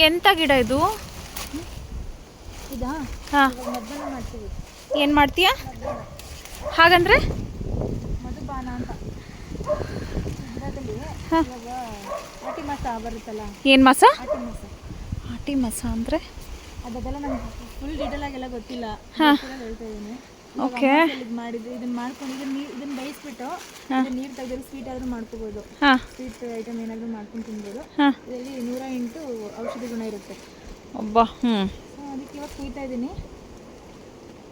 ಎಂಥ ಗಿಡ ಇದು? ಇದಾ? ಹಾಂ, ಮಧ್ಯಾಹ್ನ ಮಾಡ್ತೀವಿ. ಏನು ಮಾಡ್ತೀಯಾ ಹಾಗಂದ್ರೆ? ಮಧುಬಾನ ಅಂತ ಗಿಡದಲ್ಲಿ ಹಾಂ, ಇವಾಗ ಆಟಿ ಮಾಸ ಬರುತ್ತಲ್ಲ. ಏನು ಮಾಸ? ಆಟಿ ಮಾಸ. ಆಟಿ ಮಾಸ ಅಂದರೆ? ಅದೆಲ್ಲ ನಂಗೆ ಫುಲ್ ಡೀಟೇಲ್ ಆಗೆಲ್ಲ ಗೊತ್ತಿಲ್ಲ. ಹಾಂ, ಹೇಳ್ತಾ ಇದ್ದೀನಿ. ಓಕೆ. ಇದು ಮಾಡಿದ್ದು ಇದನ್ನ ಮಾಡ್ಕೊಂಡು ಇದನ್ನ ಬೇಯಿಸ್ಬಿಟ್ಟು ನೀರು ತೆಗೆದು ಸ್ವೀಟ್ ಆದರೂ ಮಾಡ್ಕೋಬೋದು. ಹಾಂ, ಸ್ವೀಟ್ ಐಟಮ್ ಏನಾದರೂ ಮಾಡ್ಕೊಂಡು ತಿನ್ಬೋದು. ಹಾಂ, ಇದರಲ್ಲಿ 108 ಔಷಧಿ ಗುಣ ಇರುತ್ತೆ. ಒಬ್ಬ. ಹ್ಞೂ, ಸೊ ಅದಕ್ಕೆ ಇವಾಗ ಕುಯ್ತಾ ಇದ್ದೀನಿ.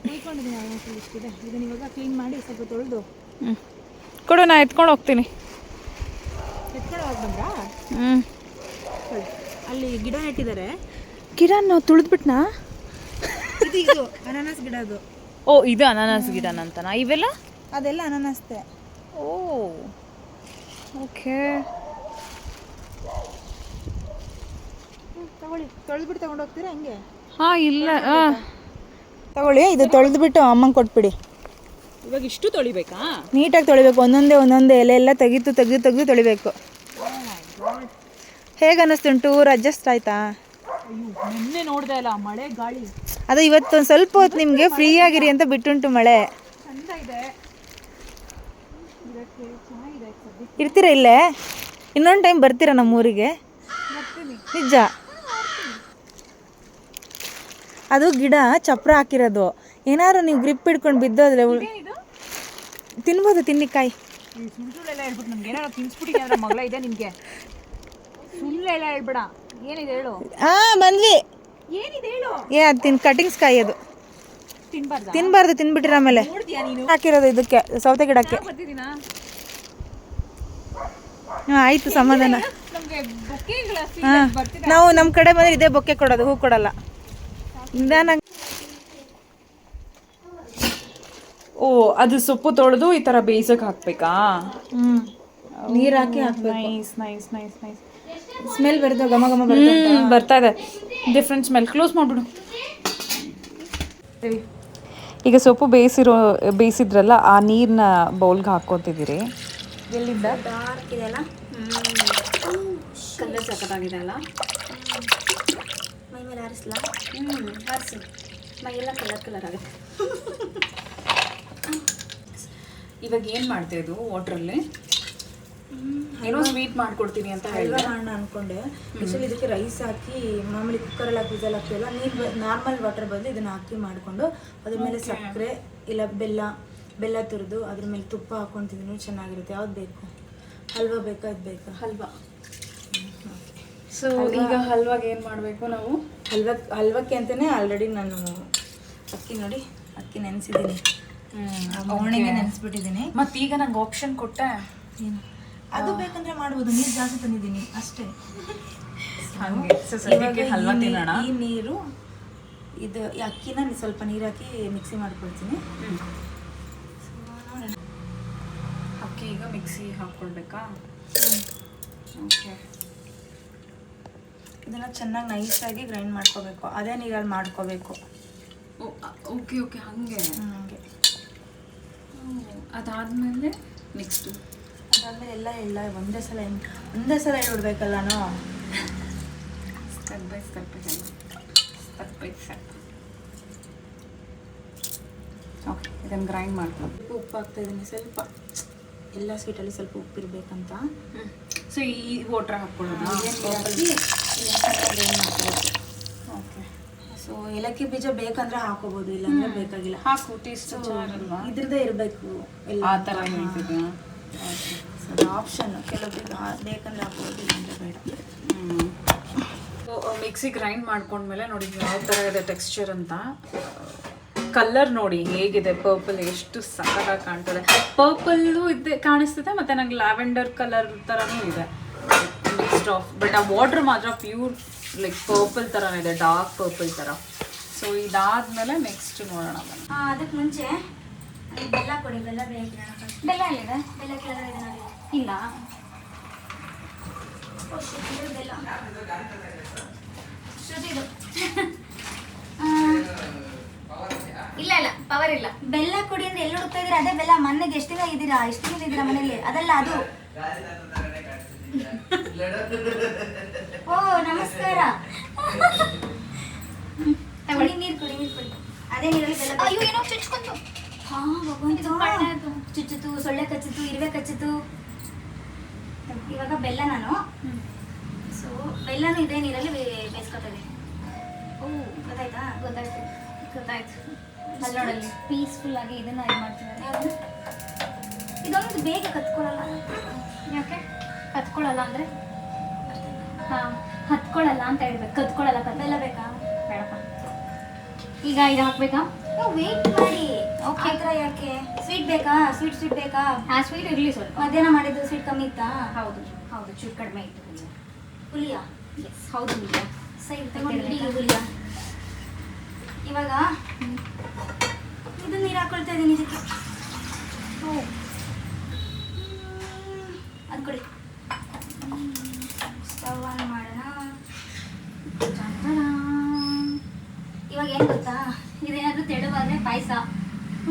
ಕುಯ್ಕೊಂಡಿದ್ದೀನಿ ಆಲ್ಮೋಸ್ಟ್ ಇಷ್ಟಿದೆ. ಇದನ್ನ ಇವಾಗ ಕ್ಲೀನ್ ಮಾಡಿ ಸ್ವಲ್ಪ ತೊಳೆದು ಹ್ಞೂ, ಕೊಡು, ನಾ ಎತ್ಕೊಂಡು ಹೋಗ್ತೀನಿ. ಎತ್ಕೊಂಡು ಹೋಗಿ ಬಂದ್ರಾ? ಹ್ಞೂ, ಅಲ್ಲಿ ಗಿಡ ನೆಟ್ಟಿದ್ದಾರೆ. ಗಿಡ ನಾವು ತುಳಿದ್ಬಿಟ್ನಾ? ಇದು ಅನಾನಸ್ ಗಿಡ. ಅದು ಓ, ಇದು ಅನಾನಸ್ ಗಿಡನಂತನಾ? ಇವೆಲ್ಲ ಅದೆಲ್ಲ ಅನಾನಸ್ತೆ. ಓ, ಓಕೆ. ತಗೊಳ್ಳಿ, ತೊಳೆದ್ಬಿಟ್ಟು ತಗೊಂಡು ಹೋಗ್ತೀರಾ ಹಂಗೆ? ಹಾಂ, ಇಲ್ಲ, ತಗೊಳ್ಳಿ. ಇದು ತೊಳೆದ್ಬಿಟ್ಟು ಅಮ್ಮಂಗೆ ಕೊಟ್ಬಿಡಿ. ಇವಾಗ ಇಷ್ಟು ತೊಳಿಬೇಕಾ? ನೀಟಾಗಿ ತೊಳಿಬೇಕು. ಒಂದೊಂದೇ ಎಲೆ ಎಲ್ಲ ತೆಗೆದು ತೊಳಿಬೇಕು. ಹೇಗೆ ಅನ್ನಿಸ್ತು? ಟೂರ್ ಅಡ್ಜಸ್ಟ್ ಆಯ್ತಾ? ನಿನ್ನೆ ನೋಡ್ದೆ ಅಲ್ಲ, ಮಳೆ ಗಾಳಿ. ಅದು ಇವತ್ತೊಂದು ಸ್ವಲ್ಪ ಹೊತ್ತು ನಿಮಗೆ ಫ್ರೀ ಆಗಿರಿ ಅಂತ ಬಿಟ್ಟುಂಟು ಮಳೆ. ಚಂದ ಇದೆ. ಇರ್ತೀರಾ ಇಲ್ಲೇ? ಇನ್ನೊಂದು ಟೈಮ್ ಬರ್ತೀರಾ ನಮ್ಮೂರಿಗೆ? ನಿಜ. ಅದು ಗಿಡ ಚಪ್ರ ಹಾಕಿರೋದು. ಏನಾದ್ರು ನೀವು ಗ್ರಿಪ್ ಹಿಡ್ಕೊಂಡು ಬಿದ್ದೋದ್ರೆ ತಿನ್ಬೋದು. ತಿನ್ನಿಕಾಯಿ ಸುಳ್ಳೆಲ್ಲ ಹೇಳ್ಬಿಟ್ಟು ನಮ್ಗೆ ಏನಾರು ತಿನ್ಸ್ಬಿಟ್ಟಿದ್ದೆ ಮಗಳ ಇದೆ ನಿಮಗೆ. ಸುಳ್ಳೆಲ್ಲ ಹೇಳ್ಬೇಡ. ಏನಿದೆ ಹೇಳು? ಬಂದ್ವಿ. ಏನಿದೆ ಹೇಳು? ಅದು ಕಟಿಂಗ್ಸ್ ಕಾಯಿ. ಅದು ತಿನ್ಬಾರ್ದು. ತಿನ್ಬಿಟ್ಟಿರ ಆಮೇಲೆ ಹಾಕಿರೋದು ಇದಕ್ಕೆ, ಸೌತೆ ಗಿಡಕ್ಕೆ. ಹಾಂ, ಆಯಿತು, ಸಮಾಧಾನ. ಹಾಂ, ನಾವು ನಮ್ಮ ಕಡೆ ಬಂದರೆ ಇದೇ ಬೊಕ್ಕೆ ಕೊಡೋದು, ಹೂ ಕೊಡಲ್ಲ. ನಿಧಾನ. ಓ, ಅದು ಸೊಪ್ಪು ತೊಳೆದು ಈ ಥರ ಬೇಯಿಸೋಕೆ ಹಾಕ್ಬೇಕಾ? ನೀರು ಹಾಕಿ ಹಾಕ್ಬೇಕು. ನೈಸ್. ಸ್ಮೆಲ್ ಬರ್ತದೆ, ಘಮ ಬರ್ತಾ ಇದೆ. Different smell. ಕ್ಲೋಸ್ ಮಾಡಿಬಿಡು. ಈಗ ಸೊಪ್ಪು ಬೇಯಿಸಿದ್ರಲ್ಲ, ಆ ನೀರನ್ನ ಬೌಲ್ಗೆ ಹಾಕ್ಕೊತಿದ್ದೀರಿ. ಎಲ್ಲಿಂದ? ಡಾರ್ಕ್ ಇದೆಯಲ್ಲ, ಕಲ್ಲರ್ ಸಖತ್ತಾಗಿದೆ ಅಲ್ಲ. ಮೈ ಮೇಲೆ ಹಾರಿಸ್ಲ? ಹಾರಿಸಿ. ಮೈಯೆಲ್ಲ ಕಲರ್ ಆಗುತ್ತೆ. ಇವಾಗ ಏನು ಮಾಡ್ತಾ ಇದು ವಾಟ್ರಲ್ಲಿ? ಏನೋ ಸ್ವೀಟ್ ಮಾಡ್ಕೊಡ್ತೀನಿ ಅಂತ ಹಲ್ವಾ ಮಾಡೋಣ ಅಂದ್ಕೊಂಡೆ. ಆ್ಯಕ್ಚುಲಿ ಇದಕ್ಕೆ ರೈಸ್ ಹಾಕಿ ಮಾಮೂಲಿ ಕುಕ್ಕರಲ್ಲಿ ಹಾಕಿ ವಿಸಲ್ ಹಾಕ್ತೀವಲ್ಲ, ನೀರು ನಾರ್ಮಲ್ ವಾಟರ್ ಬದಲು ಇದನ್ನು ಹಾಕಿ ಮಾಡಿಕೊಂಡು ಅದ್ರ ಮೇಲೆ ಸಕ್ಕರೆ ಇಲ್ಲ ಬೆಲ್ಲ ತುರಿದು ಅದ್ರ ಮೇಲೆ ತುಪ್ಪ ಹಾಕ್ಕೊಂಡು ತಿಂದ್ರೂ ಚೆನ್ನಾಗಿರುತ್ತೆ. ಯಾವ್ದು ಬೇಕು? ಹಲ್ವಾ ಬೇಕಾ? ಇದು ಬೇಕಾ? ಹಲ್ವಾ. ಸೊ ಈಗ ಹಲ್ವಾಗೆ ಏನು ಮಾಡಬೇಕು ನಾವು? ಹಲ್ವಕ್ಕೆ ಅಂತಲೇ ಆಲ್ರೆಡಿ ನಾನು ಅಕ್ಕಿ ನೆನೆಸಿದ್ದೀನಿ. ಅವಣಿಗೆ ನೆನೆಸ್ಬಿಟ್ಟಿದ್ದೀನಿ. ಮತ್ತೀಗ ನಂಗೆ ಆಪ್ಷನ್ ಕೊಟ್ಟೆ. ಏನು? ಅದು ಬೇಕಂದ್ರೆ ಮಾಡ್ಬೋದು. ನೀರು ಜಾಸ್ತಿ ತಂದಿದ್ದೀನಿ ಅಷ್ಟೇ. ಈ ನೀರು ಇದು ಅಕ್ಕಿನ ಸ್ವಲ್ಪ ನೀರು ಹಾಕಿ ಮಿಕ್ಸಿ ಮಾಡ್ಕೊಳ್ತೀನಿ. ಅಕ್ಕಿ ಈಗ ಮಿಕ್ಸಿ ಹಾಕ್ಕೊಳ್ಬೇಕಾ? ಓಕೆ. ಇದನ್ನು ಚೆನ್ನಾಗಿ ನೈಸಾಗಿ ಗ್ರೈಂಡ್ ಮಾಡ್ಕೋಬೇಕು. ಅದೇ ನೀರಲ್ಲಿ ಮಾಡ್ಕೋಬೇಕು. ಓಕೆ, ಹಾಗೆ. ಅದಾದಮೇಲೆ ನೆಕ್ಸ್ಟು ಅದಾದಮೇಲೆ ಎಲ್ಲ ಒಂದೇ ಸಲ ಹೇಳ್ಬಿಡ್ಬೇಕಲ್ಲ ನಾವು. Step by step. ಓಕೆ, ಇದನ್ನು ಗ್ರೈಂಡ್ ಮಾಡ್ಕೊಂಡು ಉಪ್ಪು ಹಾಕ್ತಾಯಿದ್ದೀನಿ ಸ್ವಲ್ಪ. ಎಲ್ಲ ಸ್ವೀಟಲ್ಲಿ ಸ್ವಲ್ಪ ಉಪ್ಪಿರ್ಬೇಕಂತ. ಸೊ ಈ ವಾಟ್ರ್ ಹಾಕ್ಕೊಳ್ಳೋದು. ಓಕೆ. ಸೊ ಏಲಕ್ಕಿ ಬೀಜ ಬೇಕಂದ್ರೆ ಹಾಕೋಬೋದು, ಇಲ್ಲಾಂದ್ರೆ ಬೇಕಾಗಿಲ್ಲ. ಹಾಕು, ಟೇಸ್ಟ್ ಚೆನ್ನಾಗಿಲ್ವಾ? ಇದ್ರದ್ದೇ ಇರಬೇಕು ಎಲ್ಲ ಆ ಥರ ಹೇಳ್ತಿದ್ಯಾ? ಅದು ಆಪ್ಷನ್. ಕೆಲವೊಬ್ಬರಿಗೆ ಬೇಕಂದ್ರೆ ಹಾಕೋದು, ಇಲ್ಲಾಂದ್ರೆ ಬೇಡ. ಮಿಕ್ಸಿ ಗ್ರೈಂಡ್ ಮಾಡ್ಕೊಂಡ್ಮೇಲೆ ನೋಡಿ ಯಾವ ಥರ ಇದೆ ಟೆಕ್ಸ್ಚರ್ ಅಂತ. ಕಲರ್ ನೋಡಿ ಹೇಗಿದೆ, ಪರ್ಪಲ್ ಎಷ್ಟು ಸಖತ್ತಾಗಿ ಕಾಣ್ತದೆ. ಪರ್ಪಲ್ಲು ಇದೆ ಕಾಣಿಸ್ತದೆ, ಮತ್ತು ನಂಗೆ ಲ್ಯಾವೆಂಡರ್ ಕಲರ್ ಥರನೂ ಇದೆ ಮಿಕ್ಸ್ಡ್ ಆಫ್. ಬಟ್ ಆ ವಾಟ್ರ್ ಮಾತ್ರ ಪ್ಯೂರ್ ಲೈಕ್ ಪರ್ಪಲ್ ಥರನೇ ಇದೆ, ಡಾರ್ಕ್ ಪರ್ಪಲ್ ಥರ. ಸೊ ಇದಾದಮೇಲೆ ನೆಕ್ಸ್ಟ್ ನೋಡೋಣ. ಅದಕ್ಕೆ ಮುಂಚೆ ಬೆಲ್ಲ ಕೊಡಿ. ಬೆಲ್ಲ ಬೇಕು. ಬೆಲ್ಲ ಎಲ್ಲಿದೆ? ಬೆಲ್ಲ ಕೆಳಗಡೆ ಇದೆ ನೋಡಿ. ಇಲ್ಲ, ಬೆಲ್ಲ ಇಲ್ಲ ಪವರ್ ಇಲ್ಲ. ಬೆಲ್ಲ ಕೊಡಿ ಅಂದ್ರೆ ಎಲ್ಲಿ ಹುಡುಕ್ತಾ ಇದ್ದೀರಾ? ಅದೇ ಬೆಲ್ಲ. ಮೊನ್ನೆಗೆ ಎಷ್ಟು ದಿನ ಇದ್ದೀರಾ ಮನೇಲಿ? ಅದಲ್ಲ ಅದು. ಓ ನಮಸ್ಕಾರ. ತಗೊಳ್ಳಿ ನೀರು ಕುಡಿ ಅದೇ ನೀರಲ್ಲಿ ಬೆಲ್ಲ. ಅಯ್ಯೋ ಏನೋ ಚುಚ್ಕೊಂತು. ಹಾ ಭಗವಂತ, ಚುಚ್ಚಿತು, ಸೊಳ್ಳೆ ಕಚ್ಚಿತು, ಇರುವೆ ಕಚ್ಚಿತು. ಇವಾಗ ಬೆಲ್ಲ ನಾನು ಸೊ ಬೆಲ್ಲನೂ ಇದೇ ನೀರಲ್ಲಿ ಬೇಯಿಸ್ಕೊತದೆ. ಓ ಗೊತ್ತಾಯ್ತಾ? ಗೊತ್ತಾಯ್ತು. ಅಲ್ಲಿ ನೋಡಲ್ಲಿ ಪೀಸ್ಫುಲ್ ಆಗಿ ಇದನ್ನ ಇದು ಮಾಡ್ತಿದ್ದಾರೆ. ಇದೊಂದು ಬೇಗ ಕತ್ಕೊಳ್ಳಲ್ಲ. ಯಾಕೆ ಕತ್ಕೊಳ್ಳಲ್ಲ ಅಂದರೆ? ಹಾಂ, ಹತ್ಕೊಳ್ಳಲ್ಲ ಅಂತ ಹೇಳ್ಬೇಕು. ಕತ್ಕೊಳ್ಳಲ್ಲ. ಬೆಲ್ಲ ಬೇಕಾ? ಬೇಡಪ್ಪ. ಈಗ ಇದು ಹಾಕ್ಬೇಕಾ? ವೇಟ್ ಮಾಡಿ. ಓಕೆ. ಆ ಥರ ಯಾಕೆ? ಸ್ವೀಟ್ ಬೇಕಾ? ಸ್ವೀಟ್ ಬೇಕಾ? ಹಾಂ, ಸ್ವೀಟ್ ಇರಲಿ ಸ್ವಲ್ಪ. ಮಧ್ಯಾಹ್ನ ಮಾಡಿದ್ದು ಸ್ವೀಟ್ ಕಮ್ಮಿ ಇತ್ತಾ? ಹೌದು ಚೂರು ಕಡಿಮೆ ಇತ್ತು. ಹುಲಿಯಾ? ಎಸ್ ಹೌದು ಹುಲಿಯಾ. ಸೈಡ್ ತಗೊಂಡು ಹುಲಿಯಾ. ಇವಾಗ ಇದು ನೀರು ಹಾಕೊಳ್ತಾ ಇದ್ದೀನಿ ಇದಕ್ಕೆ. ಓ ಅದು ಕೊಡಿ. ಸ್ಟವ್ ಆನ್ ಮಾಡೋಣ. ಇವಾಗ ಏನು ಗೊತ್ತಾ, ಇದೇನಾದರೂ ತೆಳುವಾದರೆ ಪಾಯಸ,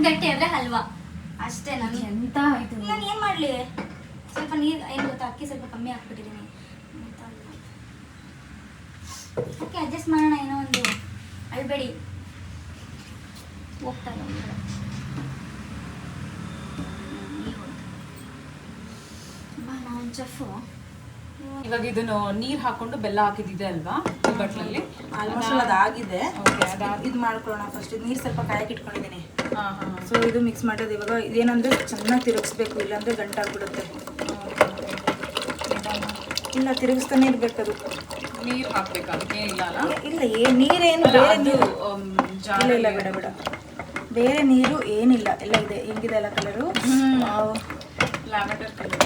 ಗಟ್ಟಿ ಆದರೆ ಹಲ್ವಾ ಅಷ್ಟೇ. ನಾನು ಎಂತ ಆಯಿತು, ನಾನು ಏನು ಮಾಡಲಿ? ಸ್ವಲ್ಪ ನೀರು ಏನು ಗೊತ್ತಾ, ಅಕ್ಕಿ ಸ್ವಲ್ಪ ಕಮ್ಮಿ ಹಾಕ್ಬಿಟ್ಟಿದ್ದೀನಿ. ಓಕೆ, ಅಡ್ಜಸ್ಟ್ ಮಾಡೋಣ. ಏನೋ ಒಂದು ಅಳ್ಬೇಡಿ. ಹೋಗ್ತಾ ಇಲ್ಲ ನಾನು ಚಫು. ಇವಾಗ ಇದನ್ನು ನೀರು ಹಾಕೊಂಡು ಬೆಲ್ಲ ಹಾಕಿದ್ದಿದೆ ಅಲ್ವಾ ಬಟ್ಲಲ್ಲಿ? ಆಲ್ಮೋಸ್ಟ್ ಅದಾಗಿದೆ. ಓಕೆ, ಇದು ಮಾಡ್ಕೊಳ್ಳೋಣ ಫಸ್ಟ್. ನೀರು ಸ್ವಲ್ಪ ಕಾಯಕ್ಕೆ ಇಟ್ಕೊಂಡಿದ್ದೀನಿ. ಹಾಂ ಹಾಂ. ಸೊ ಇದು ಮಿಕ್ಸ್ ಮಾಡೋದು. ಇವಾಗ ಇದೇನಂದ್ರೆ ಚೆನ್ನಾಗಿ ತಿರುಗಿಸ್ಬೇಕು, ಇಲ್ಲಾಂದ್ರೆ ಗಂಟಾಗ್ಬಿಡುತ್ತೆ. ಇಲ್ಲ, ತಿರುಗಿಸ್ತಾನೆ ಇರ್ಬೇಕದು. ನೀರು ಹಾಕ್ಬೇಕು ಅದಕ್ಕೆ? ಇಲ್ಲ ಅಲ್ಲ, ಇಲ್ಲ ನೀರೇನು ಬೇರೆ ನೀರು ಇಲ್ಲ ಬೇಡ ಬೇರೆ ನೀರು ಏನಿಲ್ಲ. ಎಲ್ಲ ಇದೆ, ಹೆಂಗಿದೆ ಎಲ್ಲ ಕಲರು. Lavender colour.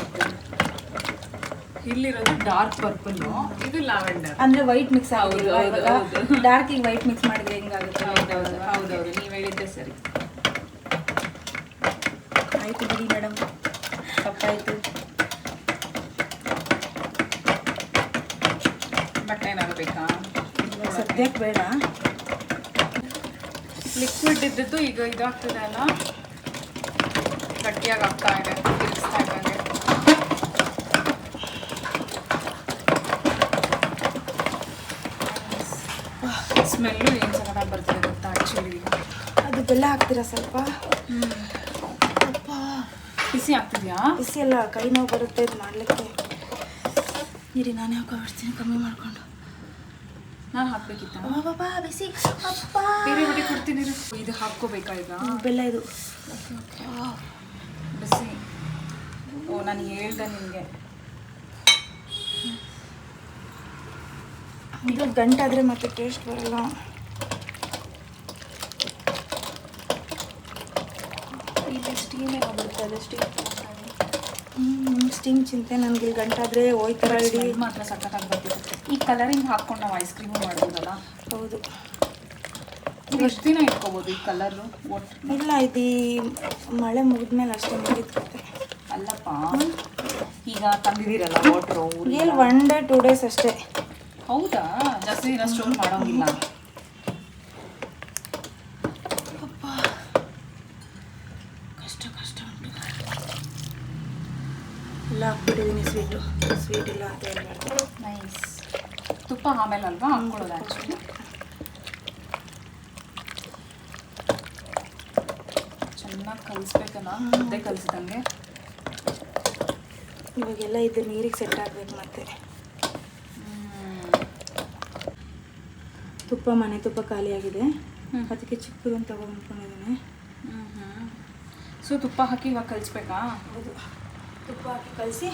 ಇಲ್ಲಿರೋದು ಡಾರ್ಕ್ ಪರ್ಪಲ್, ಇದು ಲ್ಯಾವೆಂಡರ್ ಅಂದ್ರೆ ವೈಟ್ ಮಿಕ್ಸ್. ಹೌದು. ಡಾರ್ಕ್ ಈಗ ವೈಟ್ ಮಿಕ್ಸ್ ಮಾಡಿದ್ರೆ ಹೆಂಗಾಗುತ್ತೆ? ಹೌದೌದು, ನೀವು ಹೇಳಿದ್ದೆ ಸರಿ. ಆಯ್ತು ಬಿಡಿ ಮೇಡಮ್, ತಪ್ಪಾಯ್ತು. ಬಟ್ಟೆ ಏನಾದ್ರು ಬೇಕಾ? ಸದ್ಯಕ್ಕೆ ಬೇಡ. ಲಿಕ್ವಿಡ್ ಇದ್ದದ್ದು ಈಗ ಇದಾಗ್ತದೆ ಅಲ್ಲ, ಗಟ್ಟಿಯಾಗಿ ಆಗ್ತಾ ಇದೆ. ತಿರುಗಿಸ್ತಾ ಇದ್ದಂಗೆ ಸ್ಮೆಲ್ಲು ಏನು ಚೆನ್ನಾಗಿ ಬರ್ತದೆ ಗೊತ್ತಾ ಆ್ಯಕ್ಚುಲಿ. ಅದು ಬೆಲ್ಲ ಹಾಕ್ತೀರಾ ಸ್ವಲ್ಪ? ಬಿಸಿ ಆಗ್ತಿದ್ಯಾ? ಬಿಸಿ ಎಲ್ಲ ಕೈ ನೋವು ಬರುತ್ತೆ ಇದು ಮಾಡಲಿಕ್ಕೆ. ನೀರಿ ನಾನೇ ಹಾಕೊಬಿಡ್ತೀನಿ ಕಮ್ಮಿ ಮಾಡಿಕೊಂಡು. ನಾನು ಹಾಕ್ಬೇಕಿತ್ತ? ಬಾಬಾ ಬಿಸಿ. ಬೇರೆ ಬಟ್ಟೆ ಕೊಡ್ತೀನಿ. ಇದು ಹಾಕ್ಕೋಬೇಕಾ ಈಗ? ಬೆಲ್ಲ ಇದು. ಓಕೆ ಬಿಸಿ. ಓ, ನಾನು ಹೇಳ್ದೆ ನಿಮಗೆ. ಇದು ಗಂಟಾದರೆ ಮತ್ತೆ ಟೇಸ್ಟ್ ಬರಲ್ಲ. ಇಲ್ಲಿ ಸ್ಟೀಮ್ ಏನೋ ಬರ್ತದೆ. ಸ್ಟೀಮ್ ಚಿಂತೆ ನನಗೆ. ಇಲ್ಲಿ ಗಂಟಾದರೆ ಹೋಯ್ತಾರ ಇಡೀ. ಮಾತ್ರ ಸಕ್ಕತ್ತಾಗಿ ಬರ್ತಿರುತ್ತೆ. ಈ ಕಲರಿಂಗ್ ಹಾಕ್ಕೊಂಡು ನಾವು ಐಸ್ ಕ್ರೀಮು ಮಾಡ್ಬೋದಲ್ಲ? ಹೌದು. ಇದು ಎಷ್ಟು ದಿನ ಇಟ್ಕೋಬೋದು ಈ ಕಲರು? ಒಟ್ಟು ಇಲ್ಲ, ಇದು ಮಳೆ ಮುಗಿದ್ಮೇಲೆ ಅಷ್ಟೇ ಮುಗಿದ್ಕೊತೆ. ಅಲ್ಲಪ್ಪ, ಈಗ ತಂದಿದ್ದೀರಲ್ಲ ವಾಟ್ರು ಇಲ್ಲಿ 1 day 2 days ಅಷ್ಟೇ. ಹೌದಾ? ಜಾಸ್ತಿ ದಿನ ಸ್ಟೋರ್ ಮಾಡೋಂಗಿಲ್ಲ. ಕಷ್ಟ ಉಂಟು. ಎಲ್ಲ ಹಾಕ್ಬಿಟ್ಟಿದ್ದೀನಿ ಸ್ವೀಟ್ ಇಲ್ಲ ಅಂತ ಹೇಳ್ಬಾರ್ದು. ನೈಸ್. ತುಪ್ಪ ಆಮೇಲೆ ಅಲ್ವಾ ಹಾಕ್ಕೊಳ್ಳೋದು ಆ್ಯಕ್ಚುಲಿ. ಚೆನ್ನಾಗಿ ಕಲಿಸ್ಬೇಕಲ್ಲ, ಮುದ್ದೆ ಕಲಿಸಿದಂಗೆ. ಇವಾಗೆಲ್ಲ ಇದು ನೀರಿಗೆ ಸೆಟ್ ಆಗಬೇಕು. ಮತ್ತೆ ತುಪ್ಪ ಮನೆ ತುಪ್ಪ ಖಾಲಿಯಾಗಿದೆ, ಅದಕ್ಕೆ ಚಿಕ್ಕದೊಂದು ತಗೊಂಡ್ಕೊಂಡಿದ್ದೀನಿ. ಸೊ ತುಪ್ಪ ಹಾಕಿ ಇವಾಗ ಕಲಿಸ್ಬೇಕಾ? ಹೌದು, ತುಪ್ಪ ಹಾಕಿ ಕಲಸಿ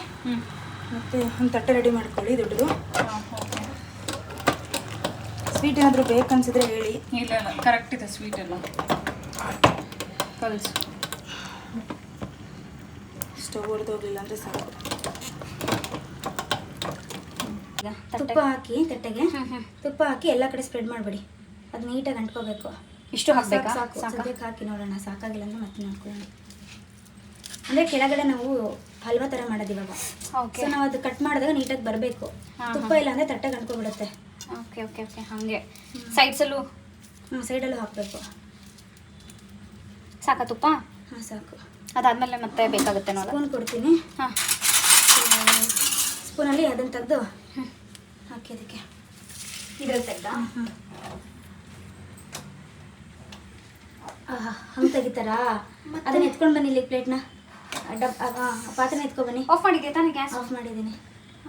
ಮತ್ತು ಒಂದು ತಟ್ಟೆ ರೆಡಿ ಮಾಡ್ಕೊಳ್ಳಿ ದೊಡ್ಡದು. ಓಕೆ. ಸ್ವೀಟ್ ಏನಾದರೂ ಬೇಕನ್ಸಿದ್ರೆ ಹೇಳಿ. ಇಲ್ಲ ಕರೆಕ್ಟ್ ಇದೆ ಸ್ವೀಟ್ ಎಲ್ಲ. ಕಲಿಸು. ಸ್ಟವ್ ಹೊಡೆದೋಗ್ಲಿಲ್ಲ ಅಂದರೆ ಸಾಕು. ತುಪ್ಪ ಹಾಕಿ ತಟ್ಟೆಗೆ ತುಪ್ಪ ಹಾಕಿ ಎಲ್ಲ ಕಡೆ ಸ್ಪ್ರೆಡ್ ಮಾಡಬೇಡಿ, ಅದು ನೀಟಾಗಿ ಅಂಟ್ಕೋಬೇಕು. ಇಷ್ಟು ಹಾಕಬೇಕಾ? ಸಾಕು, ಸದ್ಯಕ್ಕೆ ಹಾಕಿ ನೋಡೋಣ. ಸಾಕಾಗಿಲ್ಲ ಅಂದರೆ ಮತ್ತೆ ನೋಡ್ಕೊಳ್ಳೋಣ. ಅಂದರೆ ಕೆಳಗಡೆ ನಾವು ಹಲ್ವಾ ಥರ ಮಾಡೋದು ಇವಾಗ. ಸೊ ನಾವು ಅದು ಕಟ್ ಮಾಡಿದಾಗ ನೀಟಾಗಿ ಬರಬೇಕು. ತುಪ್ಪ ಇಲ್ಲ ಅಂದರೆ ತಟ್ಟೆಗೆ ಅಂಟ್ಕೊಬಿಡುತ್ತೆ. ಓಕೆ ಓಕೆ ಓಕೆ ಹಾಗೆ ಸೈಡ್ಸಲ್ಲೂ ಸೈಡಲ್ಲೂ ಹಾಕಬೇಕು. ಸಾಕಾ ತುಪ್ಪ? ಹಾಂ ಸಾಕು. ಅದಾದಮೇಲೆ ಮತ್ತೆ ಬೇಕಾಗುತ್ತೆ ನೋಡಿ. ಸ್ಪೂನ್ ಕೊಡ್ತೀನಿ. ಹಾಂ, ಸ್ಪೂನಲ್ಲಿ ಅದನ್ನು ತೆಗೆದು ಹಾಕಿ. ಹಾಕಿ ಅದಕ್ಕೆ. ಇದ್ರಲ್ಲಿ ತೆಗ್ದಾ? ಹಂಗೆ ತೆಗಿತಾರಾ? ಅದನ್ನ ಎತ್ಕೊಂಡು ಬನ್ನಿ ಇಲ್ಲಿ ಪ್ಲೇಟ್ನ, ಪಾತ್ರೆನ ಎತ್ಕೊಂಡು ಬನ್ನಿ. ಆಫ್ ಮಾಡಿದ್ಯಾ ತಾನೇ ಗ್ಯಾಸ್? ಆಫ್ ಮಾಡಿದ್ದೀನಿ.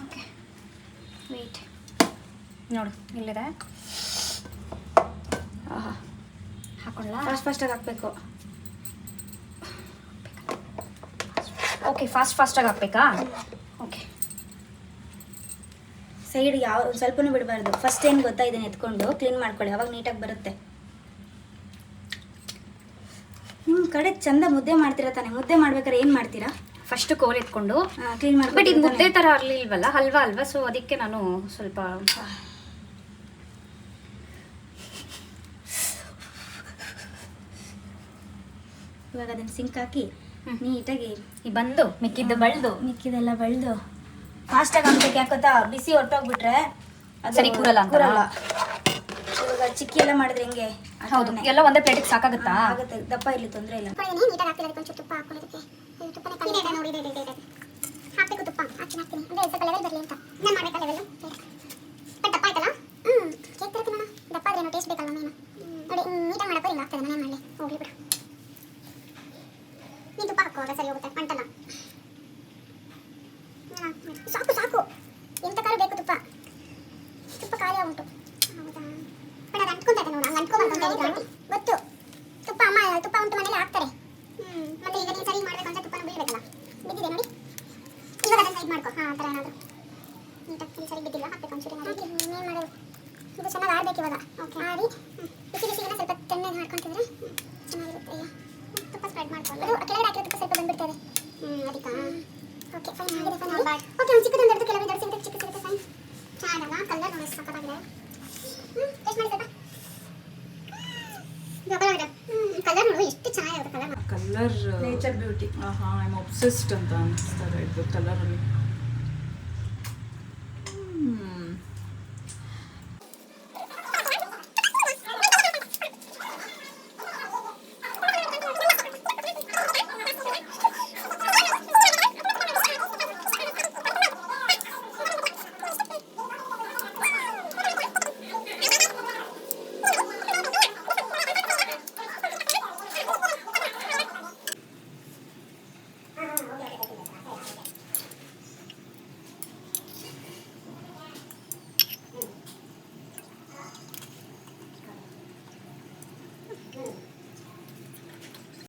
Okay wait. ನೋಡು ಇಲ್ಲಿದೆ. ಹಾಕೊಳ್ಳಾ? ಫಾಸ್ಟಾಗಿ ಹಾಕಬೇಕು. ಓಕೆ ಫಾಸ್ಟಾಗಿ ಹಾಕ್ಬೇಕಾ? ಓಕೆ. ಸೈಡ್ ಯಾವ ಸ್ವಲ್ಪನೂ ಬಿಡಬಾರ್ದು. ಫಸ್ಟ್ ಏನು ಗೊತ್ತಾ, ಇದನ್ನ ಎತ್ಕೊಂಡು ಕ್ಲೀನ್ ಮಾಡ್ಕೊಳ್ಳಿ, ಅವಾಗ ನೀಟಾಗಿ ಬರುತ್ತೆ. ನಿಮ್ಮ ಕಡೆ ಚಂದ ಮುದ್ದೆ ಮಾಡ್ತೀರಾ ತಾನೆ? ಮುದ್ದೆ ಮಾಡ್ಬೇಕಾದ್ರೆ ಏನು ಮಾಡ್ತೀರಾ? ಫಸ್ಟ್ ಕೋಲ್ ಎತ್ಕೊಂಡು ಕ್ಲೀನ್ ಬಟ್ ಮಾಡಿ. ಇದು ಮುದ್ದೆ ಥರ ಇರಲಿಲ್ವಲ್ಲ, ಹಲ್ವಾ ಅಲ್ವಾ, ಸೊ ಅದಕ್ಕೆ ನಾನು ಸ್ವಲ್ಪ ಇವಾಗ ಅದನ್ನು ಸಿಂಕ್ ಹಾಕಿ ನೀಟಾಗಿ ಈ ಬಂದು ಮಿಕ್ಕಿದ್ದು ಬಳ್ದು ಮಿಕ್ಕಿದೆಲ್ಲ ಬೆಳೆದು ಫಾಸ್ಟಾಗಿ ಹಾಕ್ಬೇಕು. ಯಾಕೊತ್ತಾ, ಬಿಸಿ ಹೊರಟೋಗ್ಬಿಟ್ರೆ ಅದು ಸರಿ ಕೂರಲ್ಲ ಅಂತಾರಾ? ಇವಾಗ ಚಿಕ್ಕಿ ಎಲ್ಲ ಮಾಡಿದ್ರೆ ಹೆಂಗೆ? ಆ ಹೌದು, ಥರನೇ. ಎಲ್ಲ ಒಂದೇ ಪ್ಲೇಟಿಗೆ ಸಾಕಾಗುತ್ತಾ? ಆಗುತ್ತೆ, ದಪ್ಪ ಇರಲಿ, ತೊಂದರೆ ಇಲ್ಲ. ನೀಟಾಗಿ ಹಾಕ್ತಿಲ್ಲ, ಅದಕ್ಕೆ ಒಂಚೂರು ತುಪ್ಪ ಹಾಕೊಳ್ಳೋದಕ್ಕೆ. ತುಪ್ಪನೇ ಕಲಿಯಿದೆ ನೋಡಿ, ಇದೆ ಹಾಕಬೇಕು. ತುಪ್ಪ ಹಾಕ್ತೀನಿ ಅಂದರೆ ಸ್ವಲ್ಪ ಲೆವೆಲ್ ಬರಲಿ ಅಂತ ನಾನು ಮಾಡಬೇಕಾ ಲೆವೆಲ್. ಬಟ್ ದಪ್ಪ ಆಯ್ತಲ್ಲ? ಕೇಕ್ ತರ ತಿನ್ನೋಣ. ದಪ್ಪ ಆದ್ರೇನು ಟೇಸ್ಟ್ ಬೇಕಲ್ಲ ಮೇನು. ನೋಡಿ ನೀಟಾಗಿ ಮಾಡಕ್ಕೆ ಹಿಂಗೆ ಆಗ್ತದೆ, ನಾನು ಮಾಡಲಿ. ಹೋಗ್ಲಿ ಬಿಡು, ನೀನು ತುಪ್ಪ ಹಾಕುವಾಗ ಸರಿ ಹೋಗುತ್ತೆ, ಅಂಟಲ್ಲ. ಸಾಕು ಎಂತ ಕಾಲ ಬೇಕು ತುಪ್ಪ ಖಾಲಿ ಉಂಟು. ಹೌದಾ? ಬಟ್ ಅದು ಅಂಟ್ಕೊಂತೈತೆ ನೋಡು, ಹಂಗೆ ಅಂಟ್ಕೊಂಬಂತ ಗೊತ್ತು. ತುಪ್ಪ ಉಂಟು ಮನೇಲಿ ಹಾಕ್ತಾರೆ. ಮತ್ತೆ ಈಗ ನೀನು ಸರಿ ಮಾಡಬೇಕು ಅಂತ ತುಪ್ಪನ ಬೀಳಬೇಕಲ್ಲ, ಬಿದ್ದಿದೆ ನೋಡಿ. ಇವಾಗ ಅದನ್ನು ಸೈಡ್ ಮಾಡ್ಕೊ. ಆ ಥರ ಏನಾದರೂ ನೀಟಾಗಿ ಸರಿ ಬಿದ್ದಿಲ್ಲ, ಹಾಕ್ಬೇಕು ಒಂಚೂರು. ಇನ್ನೇನು ಮಾಡೋದು, ಇದು ಚೆನ್ನಾಗಿ ಆಡಬೇಕು ಇವಾಗ. ಓಕೆ ಆಡಿ ಬಿಸಿನ ಸ್ವಲ್ಪ ತಣ್ಣಗೆ ಹಾಡ್ಕೊಂತಿದ್ರೆ ಚೆನ್ನಾಗಿರುತ್ತೆ. ಈಗ ತುಪ್ಪ ಸ್ಪ್ರೆಡ್ ಮಾಡ್ಕೊಂಡು ಕೆಳಗಡೆ ಹಾಕಿರೋ ತುಪ್ಪ ಸ್ವಲ್ಪ ಬಂದ್ಬಿಡ್ತದೆ. ಅದಕ್ಕೆ ಓಕೆ ಫೈನ್ ಆಗಿದೆ. Fine okay. ಒಂದು ಚಿಕ್ಕದೊಂದು ದೊಡ್ಡದು, ಕೆಲವೊಂದು ದೊಡ್ಡ ಸಿಗುತ್ತೆ, ಚಿಕ್ಕ ಸಿಗುತ್ತೆ. ಫೈನ್ ಚೆನ್ನಾಗಲ್ಲ? ಕಲರ್ ನೋಡಿ ಸಕ್ಕತ್ತಾಗಿದೆ. ಟೇಸ್ಟ್ ಮಾಡಿ ಸ್ವಲ್ಪ. ಕಲರ್ ನೋಡು ಎಷ್ಟು ಚೆನ್ನಾಗಿರುತ್ತೆ. Colour colour nature beauty. I am obsessed ಅಂತ ಅನಿಸ್ತಾರೆ ಇದು ಕಲರಲ್ಲಿ.